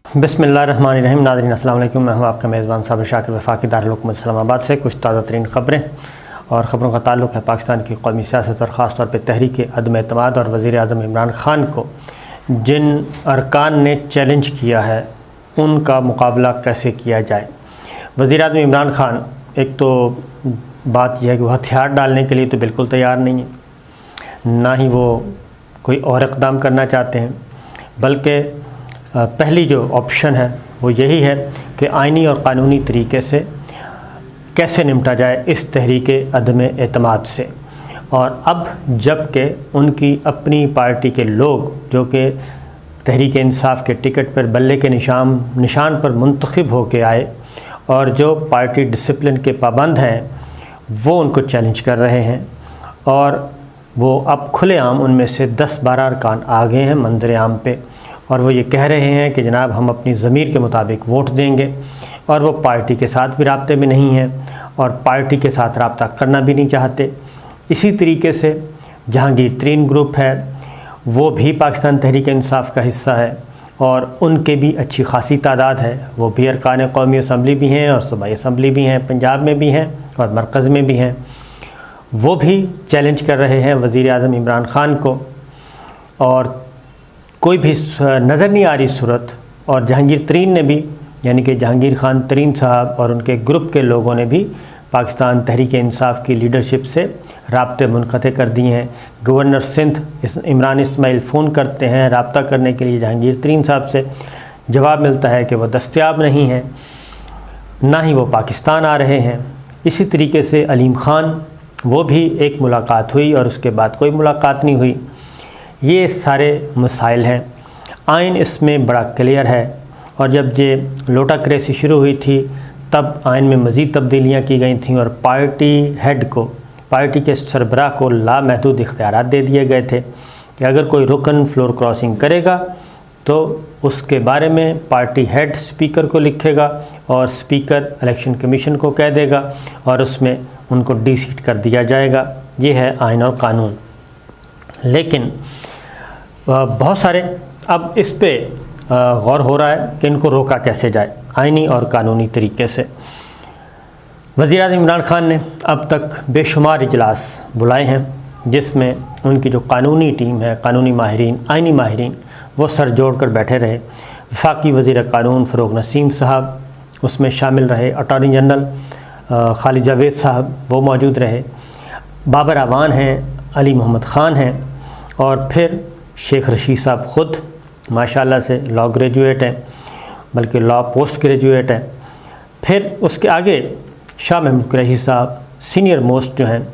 बिस्मिल्लाहिर्रहमानिर्रहीम। नाज़रीन अस्सलाम वालेकुम। मैं हूं आपका मेज़बान साबिर शाकिर वफाकी दारुल हुकूमत इस्लामाबाद से। कुछ ताज़ा तरीन ख़बरें और ख़बरों का ताल्लुक़ है पाकिस्तान की कौमी सियासत और ख़ास तौर पर तहरीक अदम एतमाद और वज़ीर आज़म इमरान ख़ान को जिन अरकान ने चैलेंज किया है उनका मुकाबला कैसे किया जाए। वज़ीर आज़म इमरान ख़ान, एक तो बात यह है कि वो हथियार डालने के लिए तो बिल्कुल तैयार नहीं है, ना ही वो कोई और इक़दाम करना चाहते हैं, बल्कि पहली जो ऑप्शन है वो यही है कि आइनी और क़ानूनी तरीके से कैसे निपटा जाए इस तहरीक अदम एतमाद से। और अब जबकि उनकी अपनी पार्टी के लोग जो कि तहरीक इंसाफ के टिकट पर बल्ले के निशान पर मुंतखब होकर आए और जो पार्टी डिसिप्लिन के पाबंद हैं वो उनको चैलेंज कर रहे हैं, और वो अब खुलेआम उनमें से 10-12 अरकान आ गए हैं मंजर आम पे, और वो ये कह रहे हैं कि जनाब हम अपनी ज़मीर के मुताबिक वोट देंगे, और वो पार्टी के साथ भी राब्ते में नहीं हैं और पार्टी के साथ रब्ता करना भी नहीं चाहते। इसी तरीके से जहांगीर तरीन ग्रुप है वो भी पाकिस्तान तहरीक इंसाफ का हिस्सा है और उनके भी अच्छी खासी तादाद है। वो भी अरकान कौमी असम्बली भी हैं और सूबाई असम्बली भी हैं, पंजाब में भी हैं और मरकज़ में भी हैं। वो भी चैलेंज कर रहे हैं वज़ीर आज़म इमरान ख़ान को, और कोई भी नज़र नहीं आ रही सूरत। और जहांगीर तरीन ने भी, यानी कि जहांगीर ख़ान तरीन साहब और उनके ग्रुप के लोगों ने भी पाकिस्तान तहरीक इंसाफ की लीडरशिप से राब्ते मुनक़ते कर दिए हैं। गवर्नर सिंध इमरान इस्माइल फ़ोन करते हैं राब्ता करने के लिए जहांगीर तरीन साहब से, जवाब मिलता है कि वो दस्तयाब नहीं हैं, ना ही वो पाकिस्तान आ रहे हैं। इसी तरीके से अलीम ख़ान, वो भी एक मुलाकात हुई और उसके बाद कोई मुलाकात नहीं हुई। ये सारे मसाइल हैं। आइन इसमें बड़ा क्लियर है, और जब ये लोटाक्रेसी शुरू हुई थी तब आइन में मज़ीद तब्दीलियाँ की गई थीं और पार्टी हेड को, पार्टी के सरबराह को लामहदूद इख्तियारात दे दिए गए थे कि अगर कोई रुकन फ्लोर क्रॉसिंग करेगा तो उसके बारे में पार्टी हेड स्पीकर को लिखेगा और स्पीकर इलेक्शन कमीशन को कह देगा और उसमें उनको डीसीट कर दिया जाएगा। ये है आइन और कानून। लेकिन बहुत सारे अब इस पे गौर हो रहा है कि इनको रोका कैसे जाए आइनी और कानूनी तरीके से। वज़ीर आज़म इमरान ख़ान ने अब तक बेशुमार इजलास बुलाए हैं जिसमें उनकी जो कानूनी टीम है, कानूनी माहिरीन, आइनी माहिरीन, वो सर जोड़ कर बैठे रहे। वफाकी वज़ीर कानून फ़रूग़ नसीम साहब उसमें शामिल रहे, अटॉर्नी जनरल खालिद जावेद साहब वो मौजूद रहे, बाबर आवान हैं, अली मोहम्मद ख़ान हैं, और फिर शेख रशीद साहब ख़ुद माशाल्लाह से लॉ ग्रेजुएट हैं, बल्कि लॉ पोस्ट ग्रेजुएट हैं। फिर उसके आगे शाह महमूद कुरैशी साहब सीनियर मोस्ट जो हैं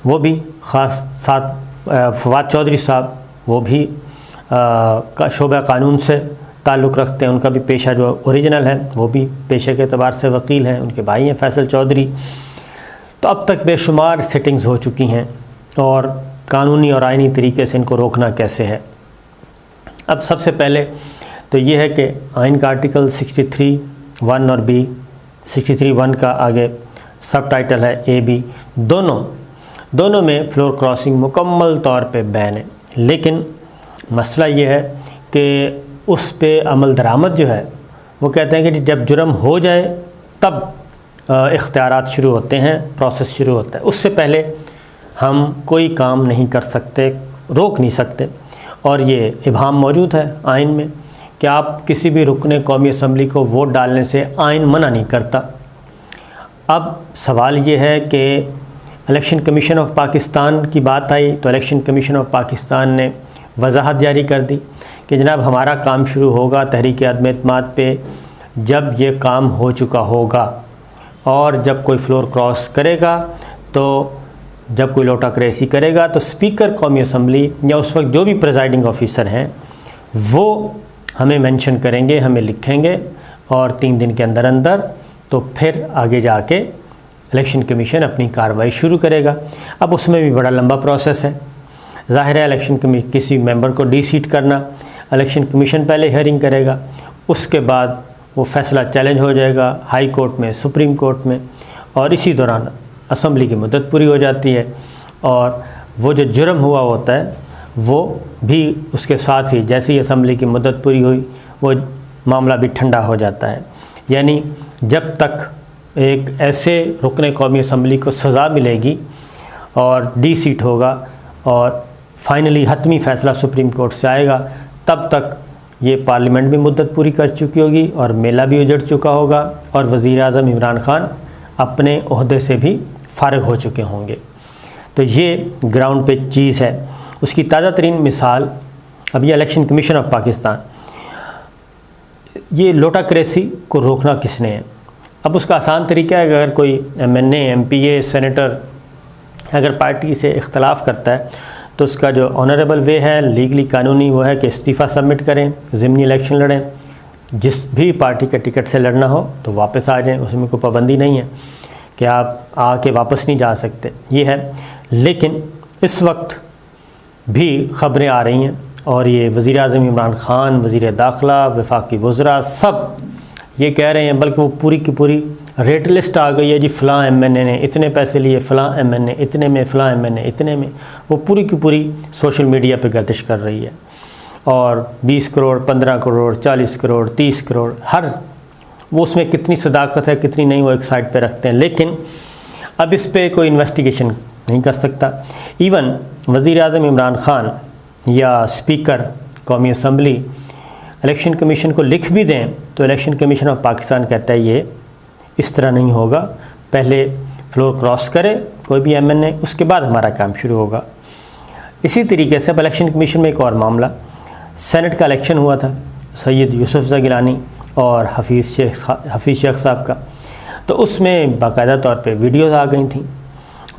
वो भी ख़ास साथ फवाद चौधरी साहब, वो भी शोबा कानून से ताल्लुक़ रखते हैं। उनका भी पेशा जो ओरिजिनल है वो भी पेशे के अतबार से वकील हैं, उनके भाई हैं फैसल चौधरी। तो अब तक बेशुमार सिटिंग्स हो चुकी हैं और कानूनी और आइनी तरीके से इनको रोकना कैसे है। अब सबसे पहले तो ये है कि आइन का आर्टिकल 63(1) और B, 63(1) का आगे सब टाइटल है A-B, दोनों में फ्लोर क्रॉसिंग मुकम्मल तौर पे बैन है। लेकिन मसला ये है कि उस पे अमल दरामद जो है वो कहते हैं कि जब जुर्म हो जाए तब इख्तियारात शुरू होते हैं, प्रोसेस शुरू होता है, उससे पहले हम कोई काम नहीं कर सकते, रोक नहीं सकते। और ये इबाम मौजूद है आइन में कि आप किसी भी रुकने कौमी असम्बली को वोट डालने से आइन मना नहीं करता। अब सवाल ये है कि इलेक्शन कमीशन ऑफ पाकिस्तान की बात आई तो इलेक्शन कमीशन ऑफ पाकिस्तान ने वजाहत जारी कर दी कि जनाब हमारा काम शुरू होगा तहरीक अदम एतमाद पे जब ये काम हो चुका होगा, और जब कोई फ्लोर क्रॉस करेगा, तो जब कोई लोटाक्रेसी करेगा तो स्पीकर कौमी असम्बली या उस वक्त जो भी प्रेजाइडिंग ऑफिसर हैं वो हमें मेंशन करेंगे, हमें लिखेंगे, और 3 दिन के अंदर अंदर तो फिर आगे जाके इलेक्शन कमीशन अपनी कार्रवाई शुरू करेगा। अब उसमें भी बड़ा लंबा प्रोसेस है। ज़ाहिर है इलेक्शन किसी मेंबर को डीसीट करना, इलेक्शन कमीशन पहले हियरिंग करेगा, उसके बाद वो फ़ैसला चैलेंज हो जाएगा हाई कोर्ट में, सुप्रीम कोर्ट में, और इसी दौरान असम्बली की मुद्दत पूरी हो जाती है और वो जो जुर्म हुआ होता है वो भी उसके साथ ही, जैसे ही असम्बली की मुद्दत पूरी हुई, वो मामला भी ठंडा हो जाता है। यानी जब तक एक ऐसे रुकने कौमी असम्बली को सज़ा मिलेगी और डी सीट होगा और फाइनली हतमी फ़ैसला सुप्रीम कोर्ट से आएगा, तब तक ये पार्लियामेंट भी मुद्दत पूरी कर चुकी होगी और मेला भी उजड़ चुका होगा और वज़ीर आज़म इमरान खान अपने ओहदे से भी फ़ारिग हो चुके होंगे। तो ये ग्राउंड पे चीज़ है। उसकी ताज़ा तरीन मिसाल अभी इलेक्शन कमीशन ऑफ पाकिस्तान, ये लोटाक्रेसी को रोकना किसने है। अब उसका आसान तरीका है, अगर कोई MNA MPA सेनेटर अगर पार्टी से इख्तलाफ करता है तो उसका जो ऑनरेबल वे है, लीगली कानूनी, वो है कि इस्तीफ़ा सबमिट करें, ज़िमनी इलेक्शन लड़ें, जिस भी पार्टी के टिकट से लड़ना हो तो वापस आ जाएं, उसमें कोई पाबंदी नहीं है कि आप आके वापस नहीं जा सकते, ये है। लेकिन इस वक्त भी ख़बरें आ रही हैं और ये वज़ीर आज़म इमरान खान, वज़ीर दाखिला, वफाकी वज़रा सब ये कह रहे हैं, बल्कि वो पूरी की पूरी रेट लिस्ट आ गई है जी, फ़लाँ MNA ने इतने पैसे लिए, फ़लाँ MNA इतने में, फ़लाँ MNA इतने में। वो पूरी की पूरी सोशल मीडिया पे गर्दिश कर रही है और 20 करोड़, 15 करोड़, 40 करोड़, 30 करोड़, हर वो उसमें कितनी सदाकत है कितनी नहीं, वो एक साइड पे रखते हैं। लेकिन अब इस पर कोई इन्वेस्टिगेशन नहीं कर सकता। इवन वज़ीर आज़म इमरान खान या स्पीकर कौमी असम्बली इलेक्शन कमीशन को लिख भी दें तो इलेक्शन कमीशन ऑफ पाकिस्तान कहता है ये इस तरह नहीं होगा, पहले फ्लोर क्रॉस करे कोई भी MNA, उसके बाद हमारा काम शुरू होगा। इसी तरीके से अब इलेक्शन कमीशन में एक और मामला, सेनेट का इलेक्शन हुआ था सैयद यूसुफ़ गिलानी और हफ़ीज़ शेख साहब का, तो उसमें बाकायदा तौर पे वीडियोज़ आ गई थी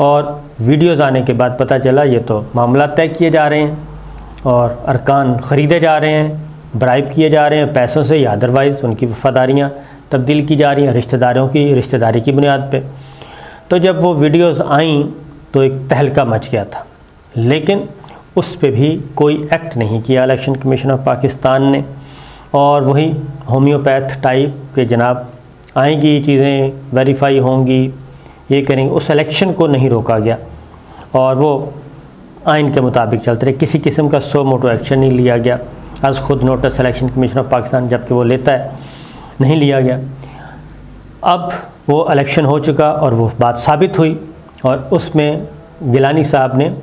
और वीडियोज़ आने के बाद पता चला ये तो मामला तय किए जा रहे हैं और अरकान ख़रीदे जा रहे हैं, ब्राइब किए जा रहे हैं पैसों से या अदरवाइज़ उनकी वफ़ादारियाँ तब्दील की जा रही हैं रिश्तेदारों की रिश्तेदारी की बुनियाद पे। तो जब वो वीडियोज़ आईं तो एक तहलका मच गया था, लेकिन उस पे भी कोई एक्ट नहीं किया इलेक्शन कमीशन ऑफ पाकिस्तान ने। और वही होम्योपैथ टाइप के जनाब आएंगी चीज़ें, वेरीफाई होंगी, ये करेंगे, उस इलेक्शन को नहीं रोका गया और वो आइन के मुताबिक चलते रहे। किसी किस्म का सो मोटो एक्शन नहीं लिया गया, आज ख़ुद notice election commission of Pakistan जबकि वो लेता है नहीं लिया गया। अब वो इलेक्शन हो चुका और वो बात साबित हुई और उसमें गिलानी साहब ने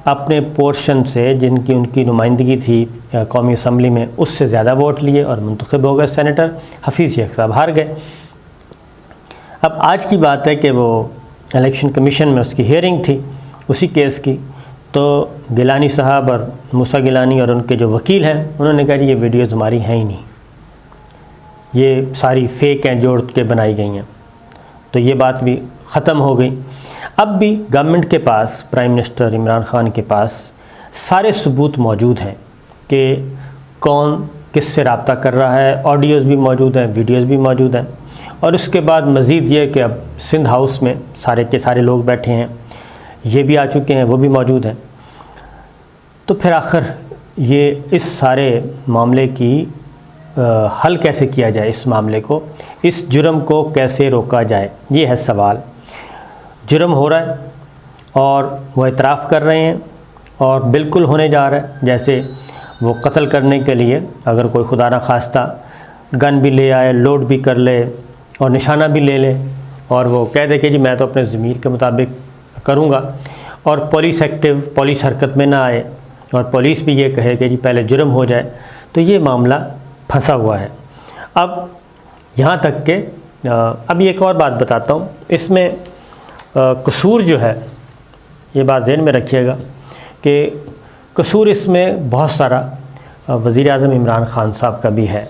अपने पोर्शन से जिनकी उनकी नुमाइंदगी थी कौमी असम्बली में उससे ज़्यादा वोट लिए और मुंतखब हो गए सेनेटर, हफ़ीज़ शेख साहब हार गए। अब आज की बात है कि वो इलेक्शन कमीशन में उसकी हियरिंग थी उसी केस की, तो गिलानी साहब और मूसा गिलानी और उनके जो वकील हैं उन्होंने कहा ये वीडियोज़ हमारी हैं ही नहीं, ये सारी फेक हैं, जोड़ के बनाई गई हैं। तो ये बात भी ख़त्म हो गई। अब भी गवर्नमेंट के पास, प्राइम मिनिस्टर इमरान खान के पास सारे सबूत मौजूद हैं कि कौन किस से रब्ता कर रहा है, ऑडियोज़ भी मौजूद हैं, वीडियोज़ भी मौजूद हैं। और उसके बाद मज़ीद ये कि अब सिंध हाउस में सारे के सारे लोग बैठे हैं, ये भी आ चुके हैं, वो भी मौजूद हैं। तो फिर आखिर ये इस सारे मामले की हल कैसे किया जाए, इस मामले को, इस जुर्म को कैसे रोका जाए, ये है सवाल। जुर्म हो रहा है और वो इतराफ़ कर रहे हैं और बिल्कुल होने जा रहा है। जैसे वो कत्ल करने के लिए अगर कोई खुदा न खास्ता गन भी ले आए, लोड भी कर ले और निशाना भी ले ले और वो कह दे कि जी मैं तो अपने ज़मीर के मुताबिक करूँगा और पुलिस एक्टिव, पुलिस हरकत में ना आए और पुलिस भी ये कहे कि जी पहले जुर्म हो जाए, तो ये मामला फंसा हुआ है। अब यहाँ तक के अब एक और बात बताता हूँ, इसमें कसूर जो है, ये बात ध्यान में रखिएगा कि कसूर इसमें बहुत सारा वज़ीर आज़म इमरान खान साहब का भी है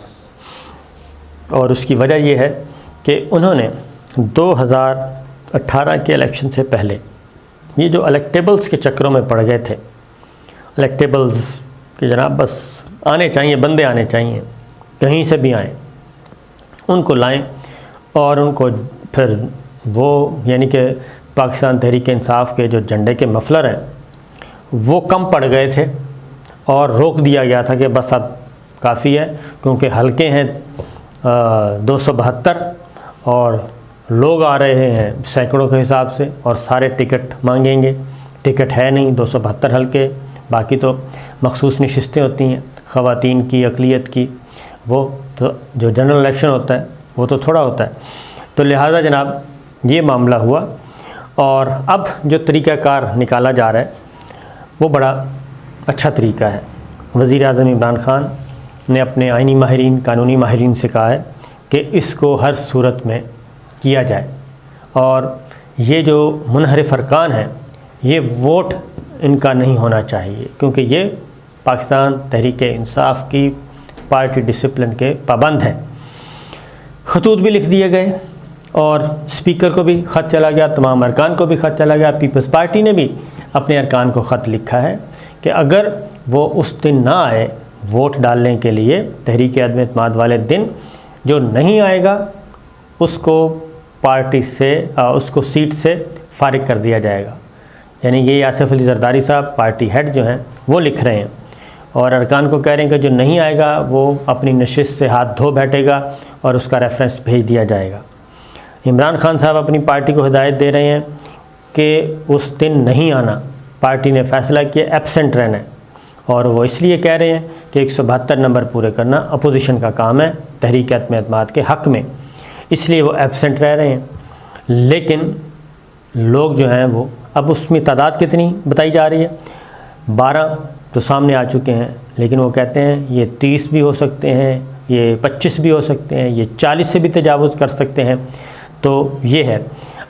और उसकी वजह ये है कि उन्होंने 2018 के इलेक्शन से पहले ये जो इलेक्टेबल्स के चक्करों में पड़ गए थे, इलेक्टेबल्स कि जनाब बस आने चाहिए, बंदे आने चाहिए, कहीं से भी आएँ, उनको लाएं और उनको फिर वो यानी कि पाकिस्तान तहरीक इंसाफ के जो झंडे के मफलर हैं वो कम पड़ गए थे और रोक दिया गया था कि बस अब काफ़ी है, क्योंकि हल्के हैं 272 और लोग आ रहे हैं सैकड़ों के हिसाब से और सारे टिकट मांगेंगे। टिकट है नहीं, 272 हल्के, बाकी तो मखसूस नशिस्तें होती हैं ख़वातीन की, अक़लियत की, वो तो जो जनरल इलेक्शन होता है वो तो थोड़ा होता है। तो लिहाजा जनाब ये मामला हुआ, और अब जो तरीक़ाकार निकाला जा रहा है वो बड़ा अच्छा तरीका है। वज़ीर आज़म इमरान ख़ान ने अपने आइनी माहिरीन, कानूनी माहिरीन से कहा है कि इसको हर सूरत में किया जाए, और ये जो मुनहरिफ अरकान हैं ये वोट इनका नहीं होना चाहिए, क्योंकि ये पाकिस्तान तहरीक इंसाफ की पार्टी डिसिप्लिन के पाबंद हैं। खतूत भी लिख दिए गए और स्पीकर को भी ख़त चला गया, तमाम अरकान को भी ख़त चला गया। पीपल्स पार्टी ने भी अपने अरकान को ख़त लिखा है कि अगर वो उस दिन ना आए वोट डालने के लिए, तहरीक अदम एतमाद वाले दिन, जो नहीं आएगा उसको पार्टी से उसको सीट से फ़ारिग कर दिया जाएगा। यानी ये आसिफ अली जरदारी साहब पार्टी हेड जो हैं वो लिख रहे हैं, और अरकान को कह रहे हैं कि जो नहीं आएगा वो अपनी नशिस्त से हाथ धो बैठेगा और उसका रेफरेंस भेज दिया जाएगा। इमरान ख़ान साहब अपनी पार्टी को हिदायत दे रहे हैं कि उस दिन नहीं आना, पार्टी ने फ़ैसला किया एब्सेंट रहना है, और वो इसलिए कह रहे हैं कि 172 नंबर पूरे करना अपोजिशन का काम है तहरीक अदम एतमाद के हक़ में, इसलिए वो एब्सेंट रह रहे हैं। लेकिन लोग जो हैं वो, अब उसमें तादाद कितनी बताई जा रही है, 12 तो सामने आ चुके हैं, लेकिन वो कहते हैं ये 30 भी हो सकते हैं, ये 25 भी हो सकते हैं, ये 40 से भी तजावुज़ कर सकते हैं। तो ये है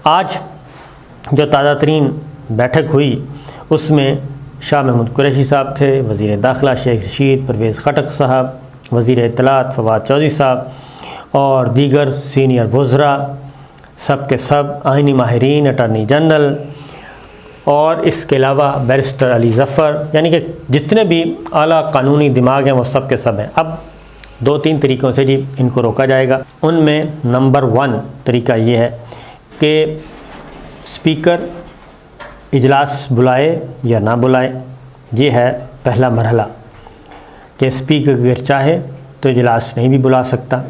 आज जो ताज़ा तरीन बैठक हुई उसमें शाह महमूद कुरैशी साहब थे, वज़ीर दाखिला शेख रशीद, परवेज़ खटक साहब, वज़ीर इत्तलात फवाद चौधरी साहब और दीगर सीनियर वज़रा, सब के सब आइनी माहिरीन, अटॉर्नी जनरल और इसके अलावा बैरिस्टर अली ज़फ़र, यानी कि जितने भी आला कानूनी दिमाग हैं वो सब के सब हैं। अब 2-3 तरीक़ों से जी इनको रोका जाएगा। उनमें नंबर 1 तरीका ये है कि स्पीकर इजलास बुलाए या ना बुलाए, ये है पहला मरहला, कि स्पीकर अगर चाहे तो इजलास नहीं भी बुला सकता,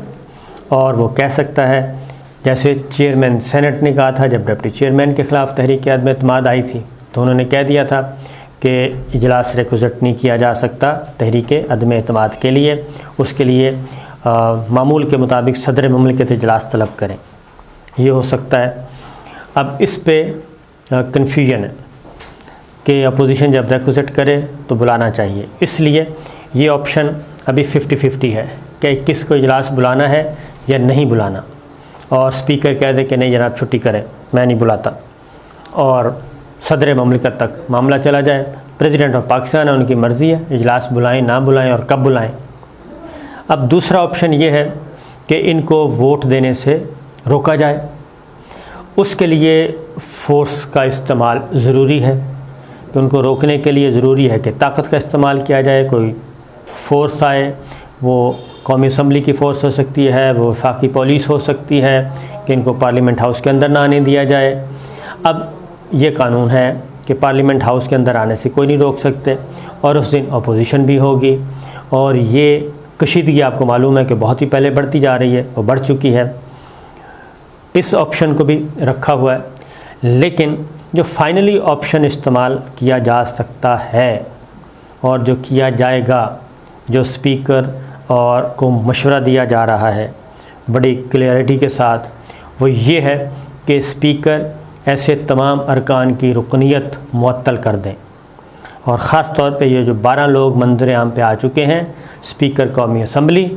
और वो कह सकता है जैसे चेयरमैन सेनेट ने कहा था जब डिप्टी चेयरमैन के ख़िलाफ़ तहरीक अदम एतमाद आई थी, तो उन्होंने कह दिया था कि इजलास रिक्वेस्ट नहीं किया जा सकता तहरीक अदम एतमाद के लिए, उसके लिए मामूल के मुताबिक सदर मुमलिकत इजलास तलब करें, ये हो सकता है। अब इस पे कन्फ्यूजन है कि अपोजिशन जब रिक्वेस्ट करे तो बुलाना चाहिए, इसलिए ये ऑप्शन अभी 50-50 है कि किसको इजलास बुलाना है या नहीं बुलाना, और स्पीकर कह दे कि नहीं जनाब छुट्टी करें, मैं नहीं बुलाता, और सदर ममलिकत तक मामला चला जाए। प्रेसिडेंट ऑफ पाकिस्तान है, उनकी मर्ज़ी है, इजलास बुलाएं ना बुलाएं और कब बुलाएं। अब दूसरा ऑप्शन ये है कि इनको वोट देने से रोका जाए, उसके लिए फ़ोर्स का इस्तेमाल ज़रूरी है, कि उनको रोकने के लिए ज़रूरी है कि ताकत का इस्तेमाल किया जाए, कोई फ़ोर्स आए, वो कौमी असम्बली की फ़ोर्स हो सकती है, वो वफाकी पुलिस हो सकती है, कि इनको पार्लियामेंट हाउस के अंदर ना आने दिया जाए। अब ये कानून है कि पार्लियामेंट हाउस के अंदर आने से कोई नहीं रोक सकते, और उस दिन अपोजिशन भी होगी, और ये कशीदगी आपको मालूम है कि बहुत ही पहले बढ़ती जा रही है, वो बढ़ चुकी है। इस ऑप्शन को भी रखा हुआ है, लेकिन जो फाइनली ऑप्शन इस्तेमाल किया जा सकता है और जो किया जाएगा, जो स्पीकर और को मशवरा दिया जा रहा है बड़ी क्लियरिटी के साथ, वो ये है कि स्पीकर ऐसे तमाम अरकान की रुकनीत मुअत्तल कर दें, और ख़ास तौर पे ये जो 12 लोग मंजर आम पे आ चुके हैं, स्पीकर कौमी असम्बली,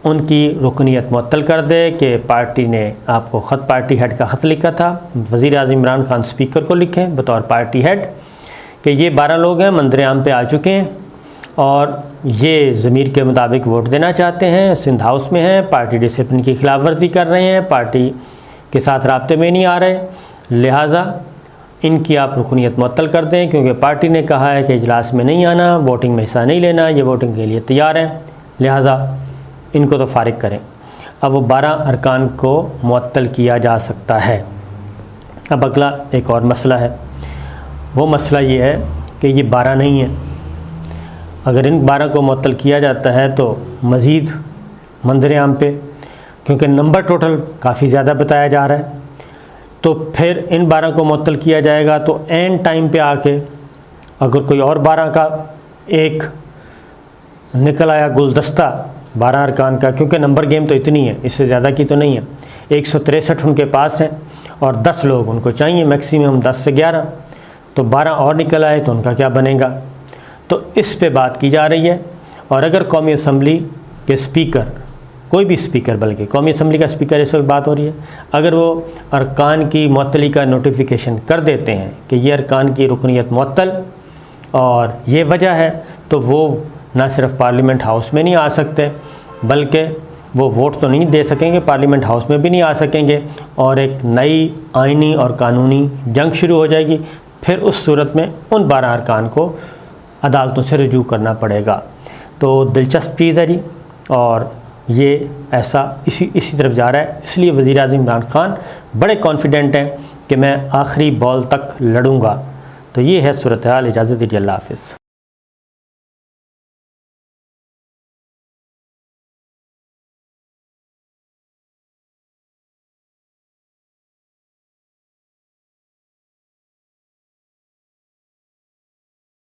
उनकी रुकनीत मुअत्तल कर दे कि पार्टी ने आपको ख़त, पार्टी हेड का ख़त लिखा था, वज़ीर आज़म इमरान ख़ान स्पीकर को लिखें बतौर पार्टी हेड कि ये 12 लोग हैं, मंजर आम पे आ चुके हैं और ये ज़मीर के मुताबिक वोट देना चाहते हैं, सिंध हाउस में हैं, पार्टी डिसिप्लिन की खिलाफ वर्जी कर रहे हैं, पार्टी के साथ राब्ते में नहीं आ रहे, लिहाजा इनकी आप रुकनीत मुअत्तल कर दें, क्योंकि पार्टी ने कहा है कि इजलास में नहीं आना, वोटिंग में हिस्सा नहीं लेना, ये वोटिंग के लिए तैयार हैं, लिहाजा इनको तो फारिग करें। अब वो 12 अरकान को मुअत्तल किया जा सकता है। अब अगला एक और मसला है, वो मसला ये है कि ये 12 नहीं है। अगर इन 12 को मुअत्तल किया जाता है तो मज़ीद मंजर आम पे, क्योंकि नंबर टोटल काफ़ी ज़्यादा बताया जा रहा है, तो फिर इन 12 को मुअत्तल किया जाएगा तो एंड टाइम पे आके अगर कोई और 12 का एक निकल आया गुलदस्ता 12 अरकान का, क्योंकि नंबर गेम तो इतनी है, इससे ज़्यादा की तो नहीं है। 163 उनके पास हैं और 10 लोग उनको चाहिए, मैक्सिमम 10 से 11, तो 12 और निकल आए तो उनका क्या बनेगा। तो इस पे बात की जा रही है। और अगर कौमी असम्बली के स्पीकर, कोई भी स्पीकर, बल्कि कौमी असम्बली का स्पीकर, इस वक्त बात हो रही है, अगर वो अरकान की मुअत्तली का नोटिफिकेशन कर देते हैं कि ये अरकान की रुकनीत मुअत्तल और ये वजह है, तो वो ना सिर्फ पार्लियामेंट हाउस में नहीं आ सकते, बल्कि वो वोट तो नहीं दे सकेंगे, पार्लियामेंट हाउस में भी नहीं आ सकेंगे, और एक नई आइनी और कानूनी जंग शुरू हो जाएगी। फिर उस सूरत में उन 12 अरकान को अदालतों से रुजू करना पड़ेगा। तो दिलचस्प चीज़ है जी, और ये ऐसा इसी तरफ जा रहा है। इसलिए वज़ीर-ए-आज़म इमरान खान बड़े कॉन्फिडेंट हैं कि मैं आखिरी बॉल तक लड़ूंगा। तो ये है सूरत हाल। इजाज़त दीजिए, अल्लाह हाफ़िज़।